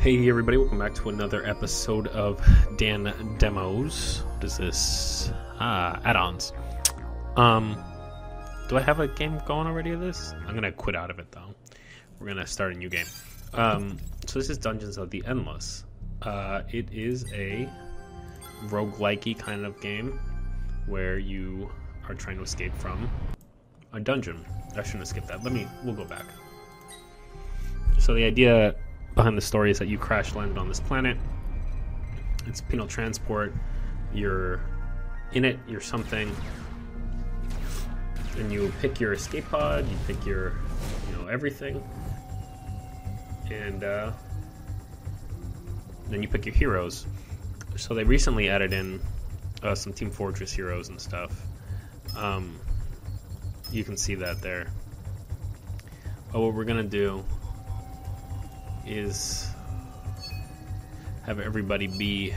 Hey everybody, welcome back to another episode of Dan Demos. What is this? Add-ons. Do I have a game going already of this? I'm gonna quit out of it though. We're gonna start a new game. So this is Dungeons of the Endless. It is a roguelike kind of game where you are trying to escape from a dungeon. I shouldn't have skipped that. We'll go back. So the idea behind the story is that you crash landed on this planet. It's penal transport. You're in it. You're something, and you pick your escape pod. You pick your, everything, and then you pick your heroes. So they recently added in some Team Fortress heroes and stuff. You can see that there. But what we're gonna do is have everybody be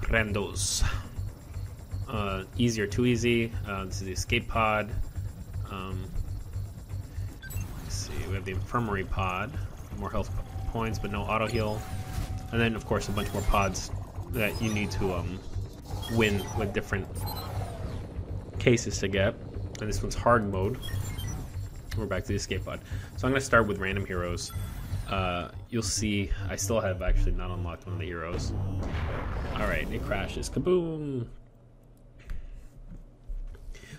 randos. Easy or too easy. This is the escape pod. Let's see, we have the infirmary pod. More health points, but no auto heal. And then, of course, a bunch more pods that you need to win with different cases to get. And this one's hard mode. We're back to the escape pod. So I'm going to start with random heroes. You'll see I still have actually not unlocked one of the heroes. Alright, it crashes. Kaboom!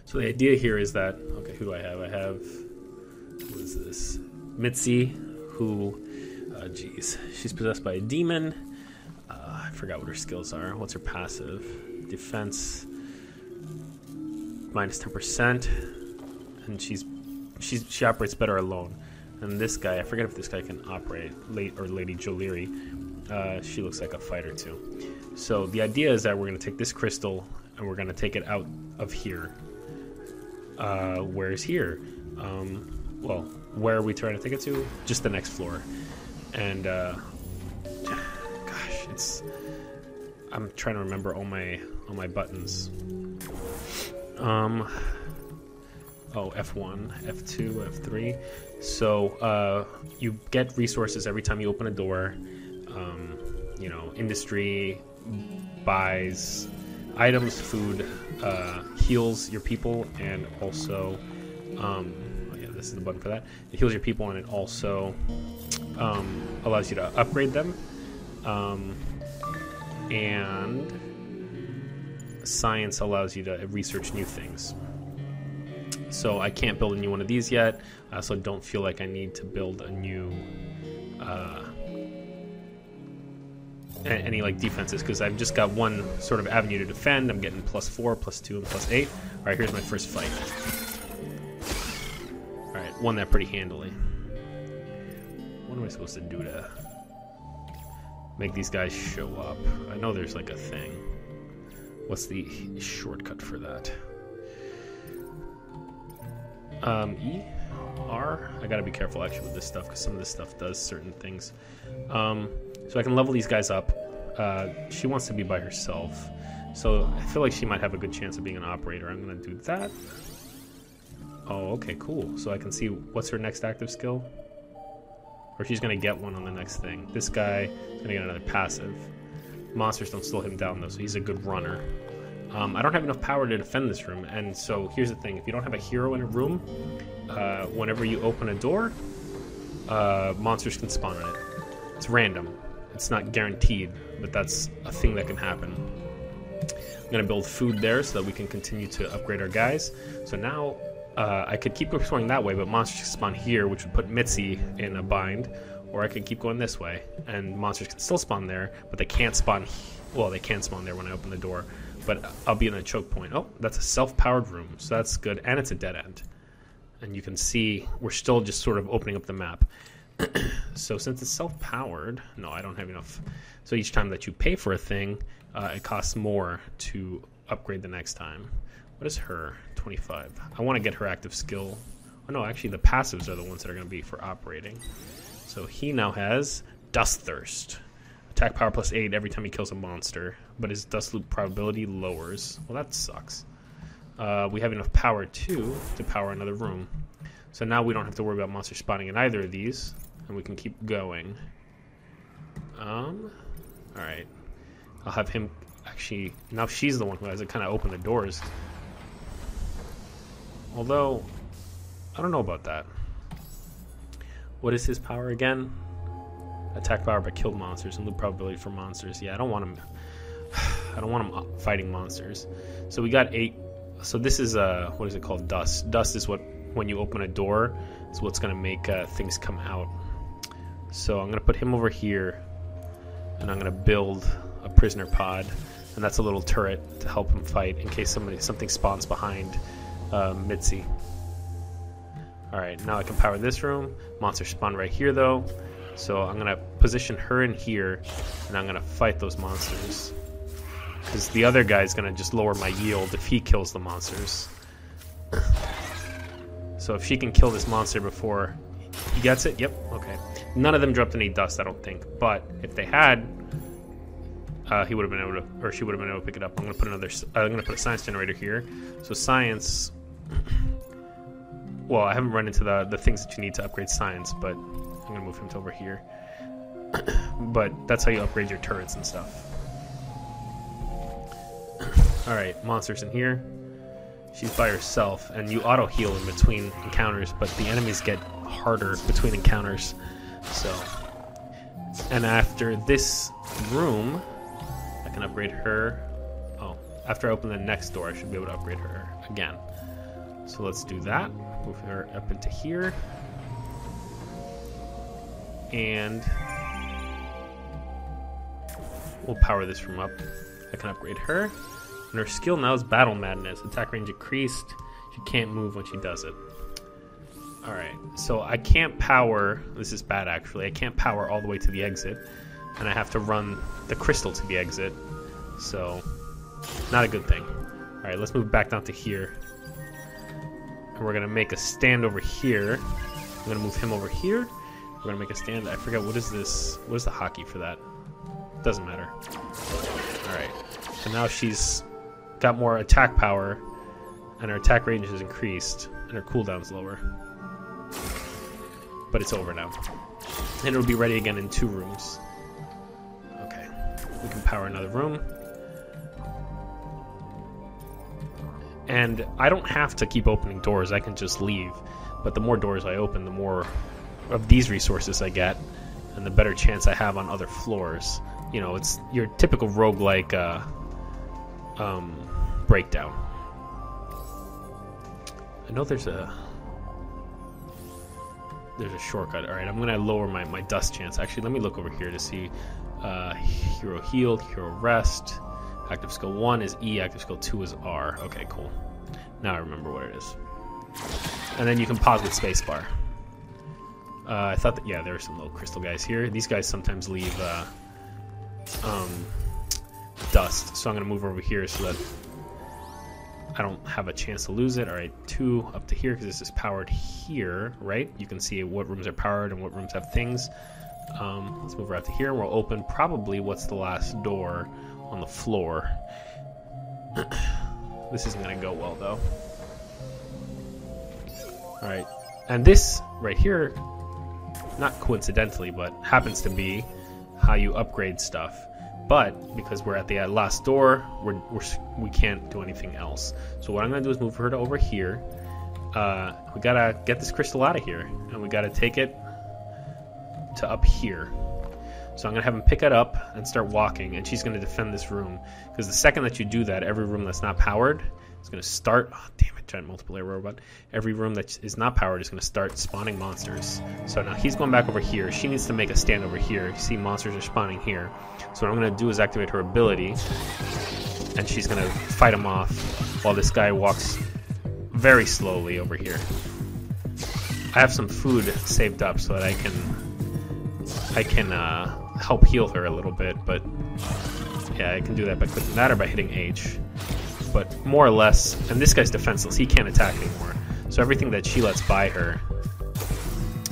So the idea here is that, okay, who do I have? I have, what is this? Mitzi, who, she's possessed by a demon. I forgot what her skills are. What's her passive? Defense, minus 10%. And she operates better alone. And this guy, I forget if this guy can operate, Lady Joliri. She looks like a fighter too. So the idea is that we're going to take this crystal and we're going to take it out of here. Where's here? Well, where are we trying to take it to? Just the next floor. And gosh, I'm trying to remember all my buttons. Oh, F1, F2, F3. So you get resources every time you open a door. Industry, buys items, food, heals your people, and also, this is the button for that. It heals your people, and it also allows you to upgrade them. And science allows you to research new things. So I can't build a new one of these yet. I also don't feel like I need to build a new any defenses, because I've just got one sort of avenue to defend. I'm getting +4, +2, and +8. All right, here's my first fight. All right, won that pretty handily. What am I supposed to do to make these guys show up? I know there's like a thing. What's the shortcut for that? E? R? I gotta be careful actually with this stuff, because some of this stuff does certain things. So I can level these guys up. She wants to be by herself, so I feel like she might have a good chance of being an operator. I'm gonna do that. Oh, okay, cool. So I can see what's her next active skill, or she's gonna get one on the next thing. This guy is gonna get another passive. Monsters don't slow him down though, so he's a good runner. I don't have enough power to defend this room, and so here's the thing. If you don't have a hero in a room, whenever you open a door, monsters can spawn on it. It's random. It's not guaranteed, but that's a thing that can happen. I'm going to build food there so that we can continue to upgrade our guys. So now I could keep exploring that way, but monsters can spawn here, which would put Mitzi in a bind. Or I could keep going this way, and monsters can still spawn there, but they can't spawn. Well, they can spawn there when I open the door, but I'll be in a choke point. Oh, that's a self-powered room, so that's good, and it's a dead end. And you can see we're still just sort of opening up the map. So since it's self-powered, no, I don't have enough. So each time that you pay for a thing, it costs more to upgrade the next time. What is her? 25. I want to get her active skill. Oh no, actually the passives are the ones that are going to be for operating. So he now has Dust Thirst. Attack power +8 every time he kills a monster, but his dust loop probability lowers. Well, that sucks. We have enough power too to power another room. So now we don't have to worry about monsters spawning in either of these, and we can keep going. Alright. I'll have him actually... Now she's the one who has to kind of open the doors. Although, I don't know about that. What is his power again? Attack power by killed monsters and loot probability for monsters. Yeah, I don't want him... I don't want him fighting monsters. So we got 8... So this is, what is it called? Dust. Dust is what, when you open a door, is what's going to make things come out. So I'm going to put him over here, and I'm going to build a prisoner pod, and that's a little turret to help him fight in case something spawns behind Mitzi. Alright, now I can power this room. Monsters spawn right here, though. So I'm going to position her in here, and I'm going to fight those monsters. Because the other guy's going to just lower my yield if he kills the monsters. So if she can kill this monster before he gets it, yep, okay. None of them dropped any dust, I don't think. But if they had, he would have been able to, or she would have been able to pick it up. I'm going to put a science generator here. So science, well, I haven't run into the things that you need to upgrade science, but I'm going to move him to over here. But that's how you upgrade your turrets and stuff. Alright, monsters in here. She's by herself, and you auto-heal in between encounters, but the enemies get harder between encounters. So, and after this room, I can upgrade her. Oh, after I open the next door, I should be able to upgrade her again. So let's do that. Move her up into here. And we'll power this room up. I can upgrade her. And her skill now is Battle Madness. Attack range increased. She can't move when she does it. Alright, so I can't power... This is bad, actually. I can't power all the way to the exit. And I have to run the crystal to the exit. So, not a good thing. Alright, let's move back down to here. And we're going to make a stand over here. I'm going to move him over here. We're going to make a stand. I forget, what is this? What is the hotkey for that? Doesn't matter. Alright, so now she's got more attack power, and her attack range is increased, and her cooldown's lower. But it's over now. And it'll be ready again in 2 rooms. Okay, we can power another room. And I don't have to keep opening doors, I can just leave. But the more doors I open, the more of these resources I get, and the better chance I have on other floors. You know, it's your typical roguelike breakdown. I know there's a shortcut. Alright, I'm gonna lower my dust chance. Actually, let me look over here to see. Hero healed, hero rest. Active skill 1 is E, active skill 2 is R. Okay, cool. Now I remember what it is. And then you can pause with spacebar. I thought that, yeah, there are some little crystal guys here. These guys sometimes leave dust, so I'm going to move over here so that I don't have a chance to lose it. Alright, 2 up to here because this is powered here, right? You can see what rooms are powered and what rooms have things. Let's move right to here and we'll open probably what's the last door on the floor. This isn't going to go well though. Alright, and this right here, not coincidentally, but happens to be how you upgrade stuff. But because we're at the last door, we can't do anything else. So what I'm going to do is move her to over here. We got to get this crystal out of here, and we got to take it to up here. So I'm going to have him pick it up and start walking, and she's going to defend this room. Because the second that you do that, every room that's not powered is going to start... Oh, damn it, giant multiplayer robot. Every room that is not powered is going to start spawning monsters. So now he's going back over here. She needs to make a stand over here. You see monsters are spawning here. So what I'm going to do is activate her ability, and she's going to fight him off while this guy walks very slowly over here. I have some food saved up so that I can help heal her a little bit, but yeah, I can do that by clicking that or by hitting H. But more or less, and this guy's defenseless, he can't attack anymore. So everything that she lets by her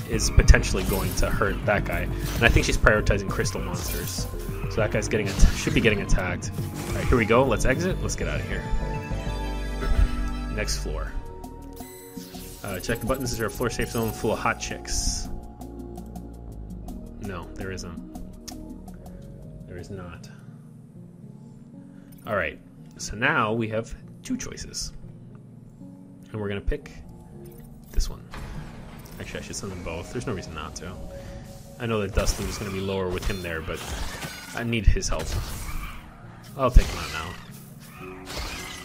is potentially going to hurt that guy. And I think she's prioritizing crystal monsters. So that guy's should be getting attacked. Alright, here we go, let's exit, let's get out of here. Next floor. Check the buttons, is there a floor safe zone full of hot chicks? No, there isn't. there's not. Alright, so now we have 2 choices. And we're going to pick this one. Actually, I should send them both. There's no reason not to. I know that Dustin is going to be lower with him there, but I need his help. I'll take him out now.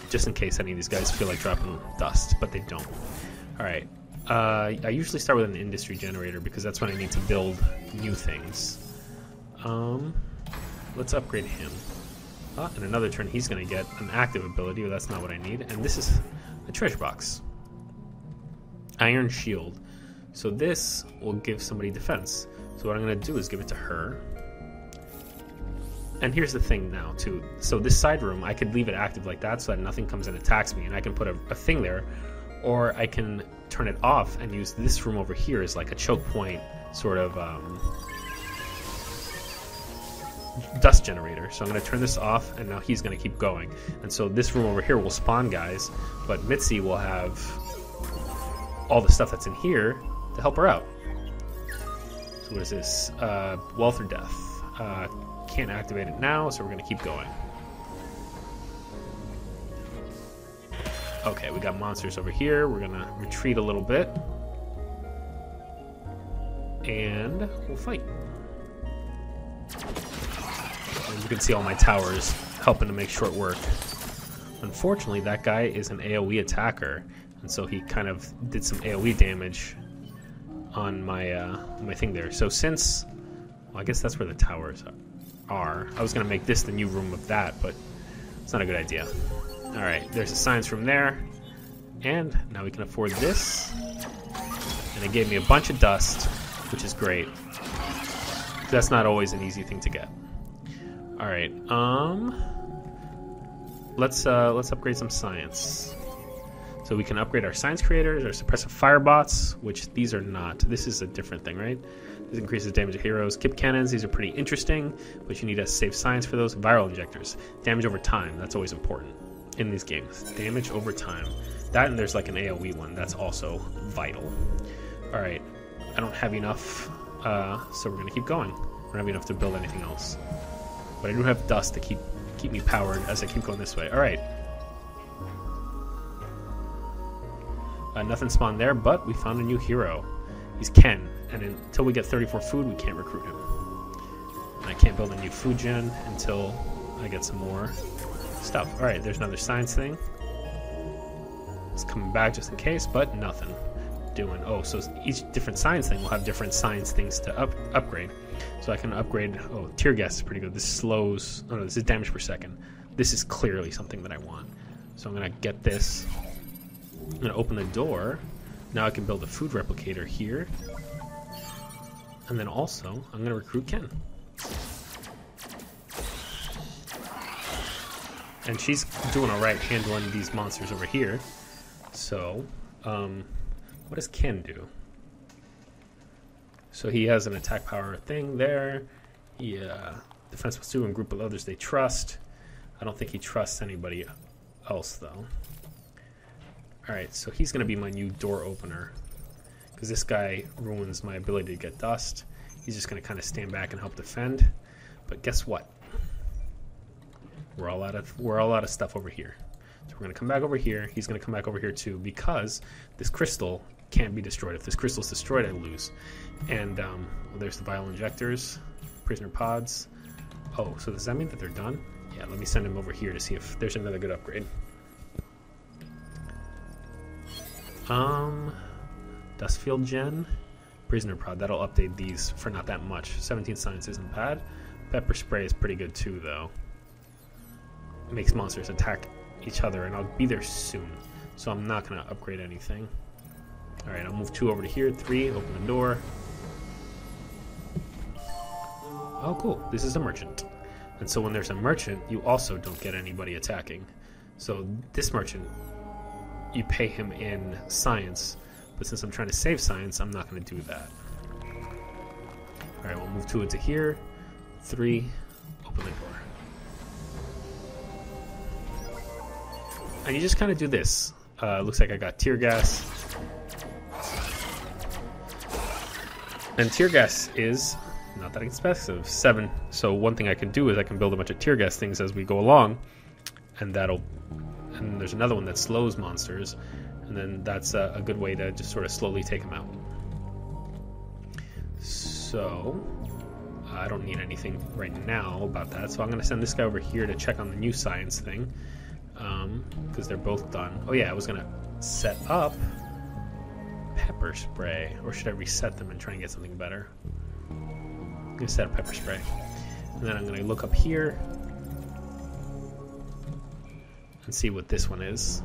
Just in case any of these guys feel like dropping dust, but they don't. Alright. I usually start with an industry generator because that's when I need to build new things. Let's upgrade him. In another turn he's going to get an active ability, but that's not what I need. And this is a treasure box. Iron shield. So this will give somebody defense. So what I'm going to do is give it to her. And here's the thing now, too. So this side room, I could leave it active like that so that nothing comes and attacks me, and I can put a thing there. Or I can turn it off and use this room over here as like a choke point sort of dust generator. So I'm going to turn this off, and now he's going to keep going. And so this room over here will spawn guys, but Mitzi will have all the stuff that's in here to help her out. So what is this? Wealth or death? Can't activate it now, so we're going to keep going. Okay, we got monsters over here. We're going to retreat a little bit. And we'll fight. And you can see all my towers helping to make short work. Unfortunately, that guy is an AoE attacker, and so he kind of did some AoE damage on my my thing there. So since, well, I guess that's where the towers are. I was going to make this the new room of that, but it's not a good idea. Alright, there's a science room there. And now we can afford this. And it gave me a bunch of dust, which is great. That's not always an easy thing to get. Alright, let's upgrade some science. So we can upgrade our science creators, our suppressive firebots, which these are not. This is a different thing, right? This increases damage of heroes. Kip cannons, these are pretty interesting, but you need to save science for those. Viral injectors, damage over time, that's always important in these games. Damage over time. That, and there's like an AoE one, that's also vital. Alright, I don't have enough, so we're going to keep going. I don't have enough to build anything else. But I do have dust to keep me powered as I keep going this way. Alright. Nothing spawned there, but we found a new hero. He's Ken, and until we get 34 food, we can't recruit him. And I can't build a new food gen until I get some more stuff. Alright, there's another science thing. It's coming back just in case, but nothing doing. Oh, so each different science thing will have different science things to upgrade. So I can upgrade, oh, tear gas is pretty good. This slows, oh no, this is damage per second. This is clearly something that I want. So I'm going to get this. I'm going to open the door. Now I can build a food replicator here. And then also, I'm going to recruit Ken. And she's doing alright handling these monsters over here. So, what does Ken do? So he has an attack power thing there. He, defense plus 2 and group of others they trust. I don't think he trusts anybody else, though. Alright, so he's going to be my new door opener. Because this guy ruins my ability to get dust. He's just going to kind of stand back and help defend. But guess what? We're all out of stuff over here. So we're going to come back over here. He's going to come back over here too, because this crystal can't be destroyed. If this crystal is destroyed, I lose. And well, there's the vial injectors, prisoner pods. Oh, so does that mean that they're done? Yeah, let me send him over here to see if there's another good upgrade. Dustfield gen, prisoner pod. That'll update these for not that much. 17 science isn't bad. Pepper spray is pretty good too, though. It makes monsters attack each other, and I'll be there soon, so I'm not going to upgrade anything. Alright, I'll move 2 over to here. 3, open the door. Oh, cool. This is a merchant. And so when there's a merchant, you also don't get anybody attacking. So this merchant, you pay him in science, but since I'm trying to save science, I'm not going to do that. Alright, we'll move 2 into here. 3, open the door. And you just kind of do this. Looks like I got tear gas. And tear gas is not that expensive. 7. So one thing I can do is I can build a bunch of tear gas things as we go along, and there's another one that slows monsters, and then that's a good way to just sort of slowly take them out. So I don't need anything right now about that, so I'm going to send this guy over here to check on the new science thing, because they're both done. Oh yeah, I was going to set up pepper spray, or should I reset them and try and get something better? I'm going to set up pepper spray, and then I'm going to look up here and see what this one is.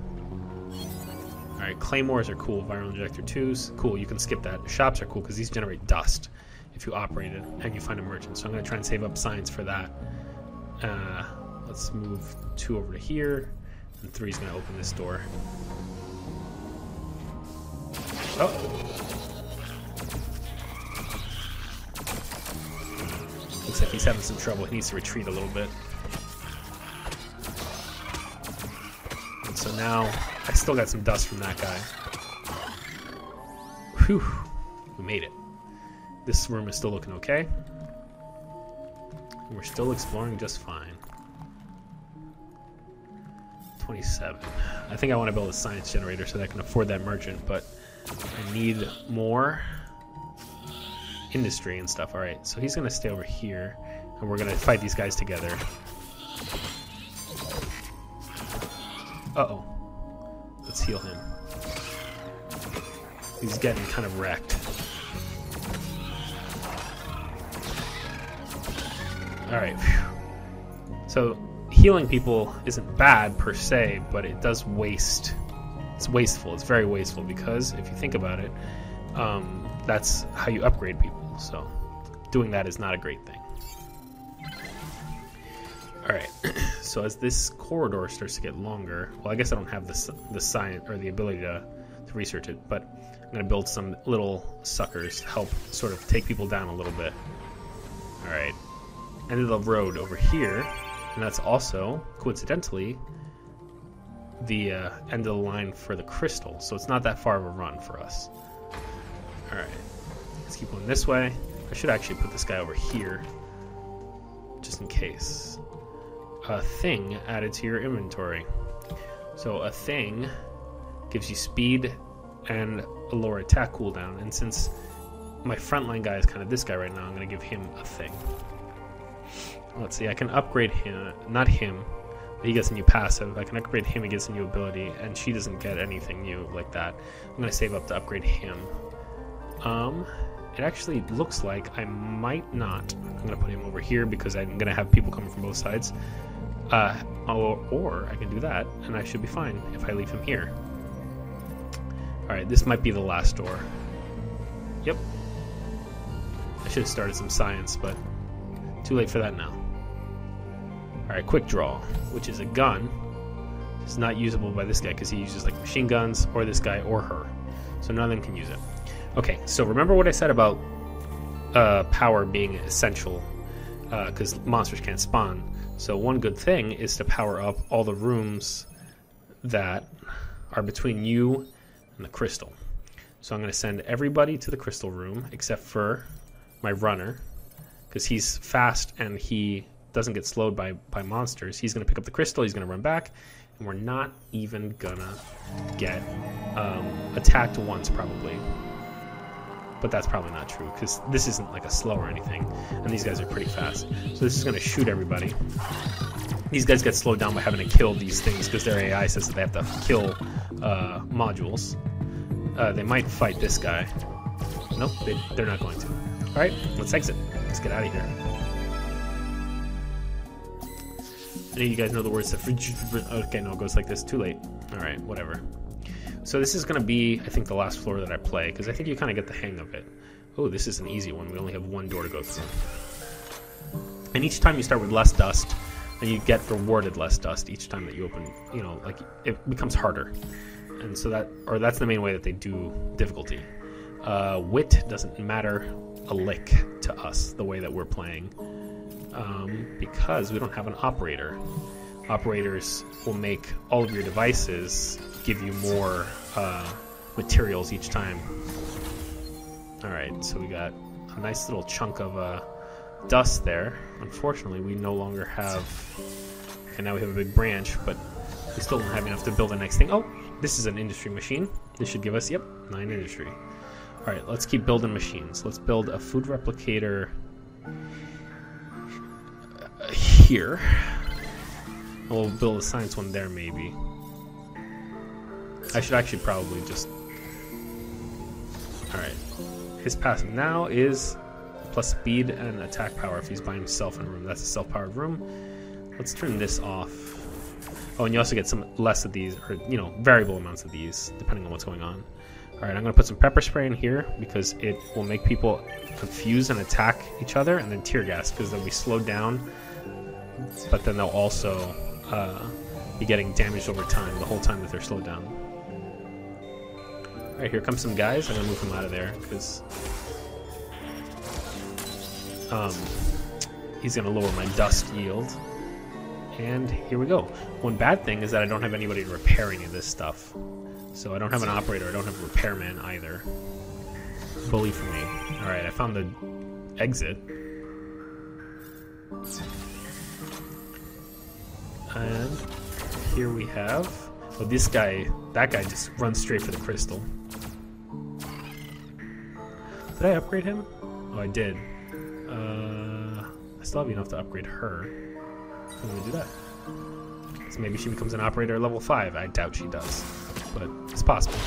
Alright, claymores are cool. Viral injector 2s, cool, you can skip that. Shops are cool because these generate dust if you operate it and you find a merchant. So I'm going to try and save up science for that. Let's move 2 over to here, and 3 is going to open this door. Oh! Looks like he's having some trouble. He needs to retreat a little bit. And so now, I still got some dust from that guy. Whew! We made it. This room is still looking okay. We're still exploring just fine. 27. I think I want to build a science generator so that I can afford that merchant, but I need more industry and stuff. Alright, so he's going to stay over here, and we're going to fight these guys together. Uh-oh. Let's heal him. He's getting kind of wrecked. Alright. So, healing people isn't bad per se, but it does waste. It's wasteful. It's very wasteful because, if you think about it, that's how you upgrade people. So, doing that is not a great thing. Alright, so as this corridor starts to get longer, well, I guess I don't have the science or the ability to research it, but I'm going to build some little suckers to help sort of take people down a little bit. Alright, end of the road over here, and that's also, coincidentally, the end of the line for the crystal, so it's not that far of a run for us. Alright, let's keep going this way. I should actually put this guy over here, just in case. A thing added to your inventory. So a thing gives you speed and a lower attack cooldown, and since my frontline guy is kind of this guy right now, I'm going to give him a thing. Let's see, I can upgrade him, not him, but he gets a new passive. I can upgrade him, he gets a new ability, and she doesn't get anything new like that. I'm going to save up to upgrade him. It actually looks like I might not. I'm going to put him over here because I'm going to have people coming from both sides. Or I can do that, and I should be fine if I leave him here. Alright, this might be the last door. Yep. I should have started some science, but too late for that now. Alright, quick draw, which is a gun. It's not usable by this guy because he uses like machine guns, or this guy, or her. So none of them can use it. Okay, so remember what I said about power being essential, because monsters can't spawn. So one good thing is to power up all the rooms that are between you and the crystal. So I'm going to send everybody to the crystal room except for my runner, because he's fast and he doesn't get slowed by monsters. He's going to pick up the crystal, he's going to run back, and we're not even going to get attacked once probably. But that's probably not true, because this isn't like a slow or anything, and these guys are pretty fast. So this is going to shoot everybody. These guys get slowed down by having to kill these things, because their AI says that they have to kill modules. They might fight this guy. Nope, they're not going to. Alright, let's exit. Let's get out of here. I know you guys know the words. Okay, no, it goes like this. Too late. Alright, whatever. So this is going to be, I think, the last floor that I play, because I think you kind of get the hang of it. Oh, this is an easy one. We only have one door to go through. And each time you start with less dust, and you get rewarded less dust each time that you open, you know, like, it becomes harder. And so that's the main way that they do difficulty. Wit doesn't matter a lick to us, the way that we're playing, because we don't have an operator. Operators will make all of your devices give you more materials each time. Alright, so we got a nice little chunk of dust there. Unfortunately, we no longer have... Okay, now we have a big branch, but we still don't have enough to build the next thing. Oh, this is an industry machine. This should give us, yep, 9 industry. Alright, let's keep building machines. Let's build a food replicator here. And we'll build a science one there, maybe. I should actually probably just... Alright. His passive now is plus speed and attack power if he's by himself in a room. That's a self-powered room. Let's turn this off. Oh, and you also get some less of these, or, you know, variable amounts of these, depending on what's going on. Alright, I'm going to put some pepper spray in here because it will make people confuse and attack each other, and then tear gas because they'll be slowed down, but then they'll also be getting damaged over time, the whole time that they're slowed down. Alright, here comes some guys. I'm going to move them out of there because he's going to lower my dust yield. And here we go. One bad thing is that I don't have anybody to repair any of this stuff. So I don't have an operator, I don't have a repairman either. Bully for me. Alright, I found the exit. And here we have... Oh, this guy, that guy just runs straight for the crystal. Did I upgrade him? Oh, I did. I still have enough to upgrade her. I'm gonna do that. So maybe she becomes an operator at level 5. I doubt she does, but it's possible.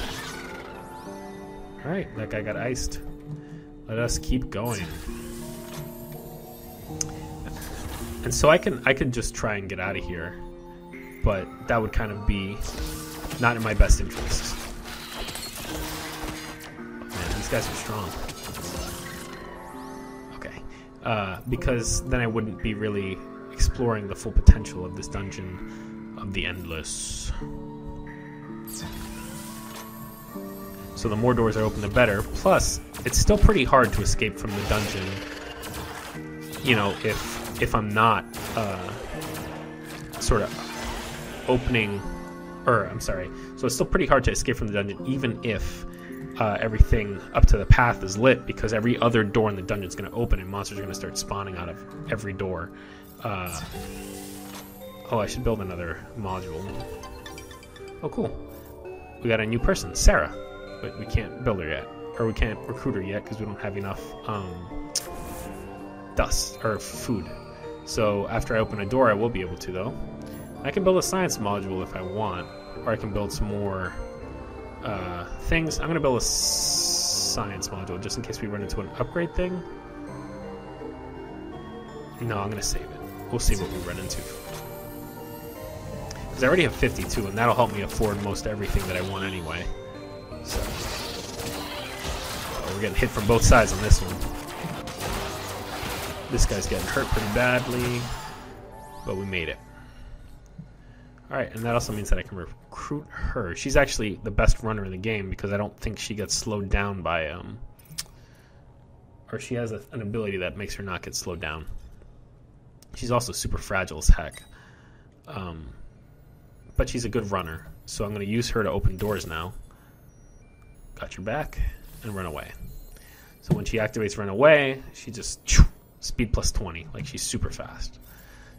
Alright, that guy got iced. Let us keep going. And so I could just try and get out of here, but that would kind of be not in my best interest. Oh, man, these guys are strong. Okay, because then I wouldn't be really exploring the full potential of this dungeon of the endless. So the more doors I open, the better. Plus, it's still pretty hard to escape from the dungeon, you know, if I'm not sort of opening, or I'm sorry. So it's still pretty hard to escape from the dungeon, even if everything up to the path is lit, because every other door in the dungeon is going to open and monsters are going to start spawning out of every door. Oh, I should build another module. Oh, cool. We got a new person, Sarah, but we can't build her yet, or we can't recruit her yet because we don't have enough dust or food. So after I open a door, I will be able to, though. I can build a science module if I want, or I can build some more things. I'm going to build a science module just in case we run into an upgrade thing. No, I'm going to save it. We'll see what we run into. Because I already have 52, and that'll help me afford most everything that I want anyway. So we're getting hit from both sides on this one. This guy's getting hurt pretty badly, but we made it. Alright, and that also means that I can recruit her. She's actually the best runner in the game because I don't think she gets slowed down by... or she has an ability that makes her not get slowed down. She's also super fragile as heck. But she's a good runner, so I'm going to use her to open doors now. Got your back, and run away. So when she activates run away, she just... speed plus 20, like she's super fast.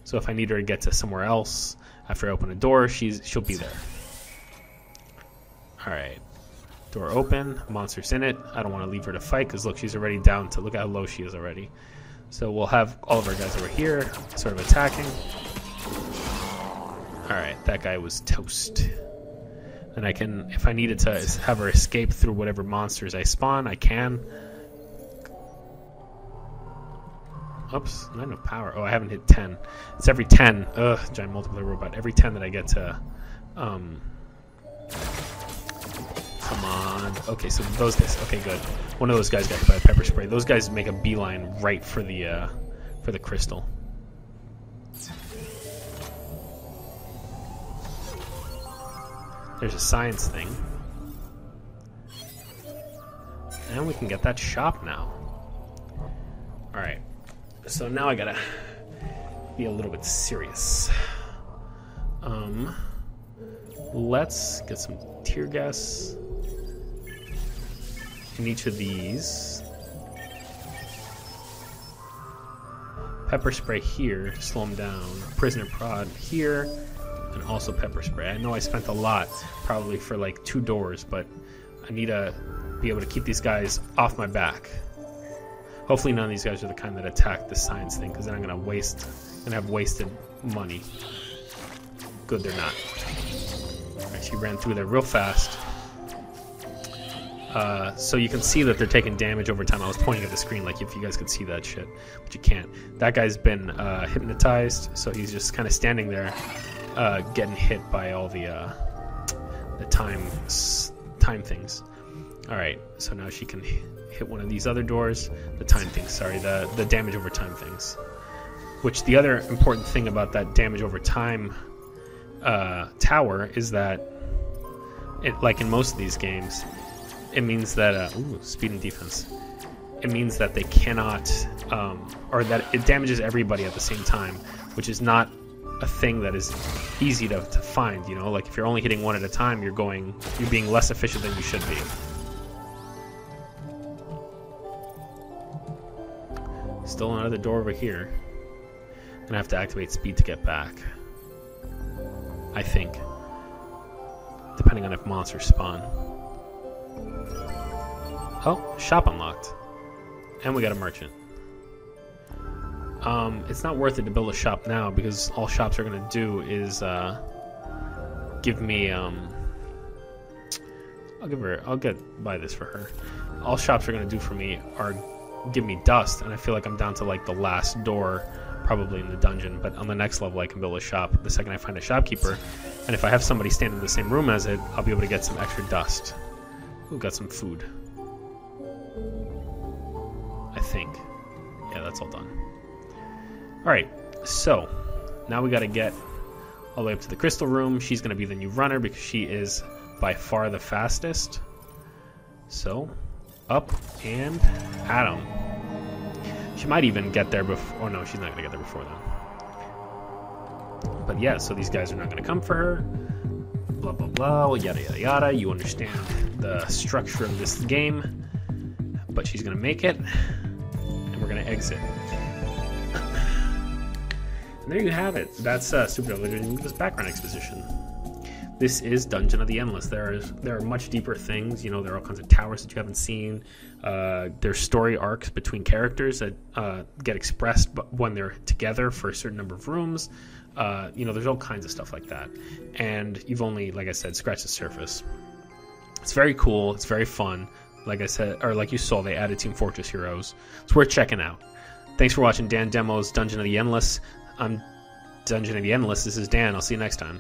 So if I need her to get to somewhere else after I open a door, she'll be there. Alright. Door open, monster's in it. I don't want to leave her to fight because look, she's already down to... Look how low she is already. So we'll have all of our guys over here, sort of attacking. Alright, that guy was toast. And I can, if I needed to have her escape through whatever monsters I spawn, I can. Oops, not enough power. Oh, I haven't hit 10. It's every 10. Ugh, giant multiplayer robot. Every 10 that I get to... come on. Okay, so those guys... Okay, good. One of those guys got hit by a pepper spray. Those guys make a beeline right for the crystal. There's a science thing. And we can get that shop now. Alright. So now I gotta be a little bit serious. Let's get some tear gas in each of these. Pepper spray here to slow them down. Prisoner prod here. And also pepper spray. I know I spent a lot, probably for like 2 doors, but I need to be able to keep these guys off my back. Hopefully none of these guys are the kind that attack the science thing, because then I'm gonna have wasted money. Good, they're not. Alright, she ran through there real fast. So you can see that they're taking damage over time. I was pointing at the screen like if you guys could see that shit, but you can't. That guy's been hypnotized, so he's just kind of standing there, getting hit by all the time things. All right, so now she can hit one of these other doors. The time things, sorry, the damage over time things. Which the other important thing about that damage over time tower is that, like in most of these games, it means that speed and defense. It means that they cannot, or that it damages everybody at the same time, which is not a thing that is easy to find. You know, like if you're only hitting one at a time, you're being less efficient than you should be. Still another door over here. Gonna have to activate speed to get back, I think, depending on if monsters spawn. Oh, shop unlocked. And we got a merchant. It's not worth it to build a shop now, because all shops are going to do is give me I'll buy this for her. All shops are going to do for me are give me dust, and I feel like I'm down to like the last door probably in the dungeon, but on the next level I can build a shop the second I find a shopkeeper, and if I have somebody stand in the same room as it, I'll be able to get some extra dust. Ooh, got some food. I think. Yeah, that's all done. Alright, so now we gotta get all the way up to the crystal room. She's gonna be the new runner because she is by far the fastest. So, up and at 'em. She might even get there before. Oh no, she's not gonna get there before then. But yeah, so these guys are not gonna come for her. Blah blah blah, yada yada yada. You understand the structure of this game. But she's gonna make it, and we're gonna exit. And there you have it. That's Super This background exposition. This is Dungeon of the Endless. There are much deeper things. You know, there are all kinds of towers that you haven't seen. There's story arcs between characters that get expressed when they're together for a certain number of rooms. You know, there's all kinds of stuff like that. And you've only, like I said, scratched the surface. It's very cool. It's very fun. Like I said, or like you saw, they added Team Fortress heroes. It's worth checking out. Thanks for watching Dan Demo's Dungeon of the Endless. I'm Dungeon of the Endless. This is Dan. I'll see you next time.